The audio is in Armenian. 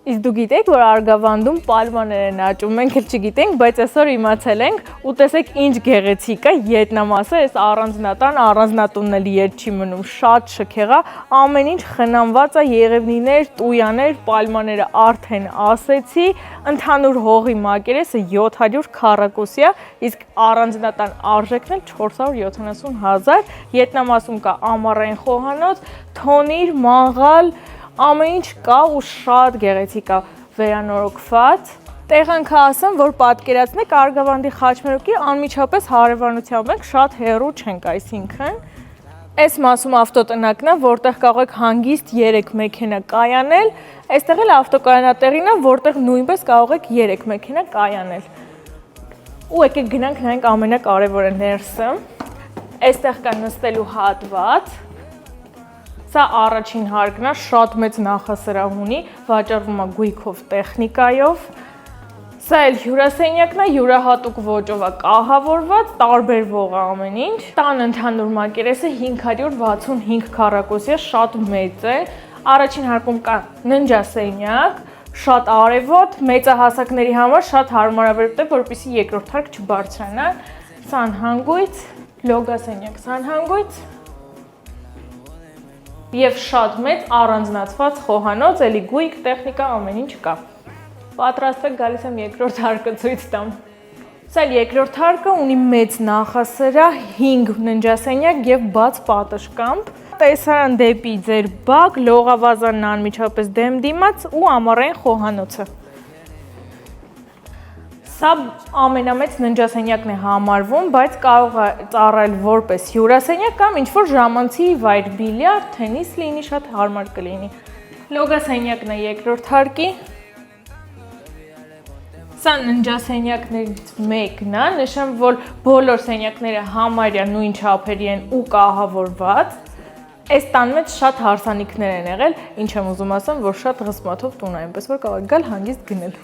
Իսկ դու գիտեք, որ Արգավանդում պալմաներ են աճում, մենք էլ չգիտենք, բայց այսօր իմացել ենք ու տեսեք ինչ գեղեցիկ է ետնամասը, այս առանձնատունն էլ ետ չի մնում, շատ շքեղ է, ամեն ինչ խնամված է, եղևնիներ, տույաներ, պալմաները արդեն ասեցի, ընդհանուր հողի մակերեսը 700 քառակուսի է, իսկ առանձնատան արժեքն էլ 470,000, ետնամասում կա ամառային խոհանոց, թոնիր, մաղալ, ամեն ինչ կա ու շատ գեղեցիկ է վերանորոգված։ Տեղանքը ասեմ, որ պատկերացնեք Արգավանդի խաչմերուկի անմիջապես հարևանությամբ ենք, շատ հեռու չենք, այսինքն այս մասում ավտոտնակն է, որտեղ կարող եք հանգիստ 3 մեքենա կայանել, այստեղ էլ ավտոկայանատեղին է, որտեղ նույնպես կարող եք 3 մեքենա կայանել։ Ու եկեք գնանք նայենք ամենակարևորը ներսը։ Այստեղ կա նստելու հատված։ Սա առաջին հարկն է, շատ մեծ նախասրահ ունի, վաճառվում է գույքով տեխնիկայով։ Սա էլ հյուրասենյակն է, յուրահատուկ ոճով է կահավորված, տարբերվող է ամեն ինչ։ Տան ընդհանուր մակերեսը 565 քառակուսի է, շատ մեծ է։ Առաջին հարկում կա ննջասենյակ, շատ արևոտ, մեծահասակների համար շատ հարմարավետ է, որպեսզի երկրորդ հարկ չբարձրանա։ Սանհանգույց, լոգասենյակ, սանհանգույց։ Եվ շատ մեծ առանձնացված խոհանոց, էլի գույք, տեխնիկա, ամեն ինչ կա։ Պատրաստվեք, գալիս եմ երկրորդ հարկը ցույց տամ։ Սա երկրորդ հարկը ունի մեծ նախասրահ, 5 ննջասենյակ եւ բաց պատշգամբ։ Տեսարան դեպի ձեր բակ, լողավազանն անմիջապես դեմ դիմաց ու ամառային խոհանոցը։ Սա ամենամեծ ննջասենյակն է համարվում, բայց կարող է ծառայել որպես հյուրասենյակ կամ ինչ-որ ժամանցի վայր, բիլիարդ, թենիս լինի, շատ հարմար կլինի։ Լոգասենյակն է երկրորդ հարկի։ Սա ննջասենյակներից մեկն է, նշեմ, որ բոլոր սենյակները համարյա նույն չափերի են ու կահավորված։ Այս տան մեջ շատ հարսանիքներ են եղել, ինչ եմ ուզում ասեմ, որ շատ ղսմաթով տուն է, այնպես որ կարող եք գալ հանգիստ գնել։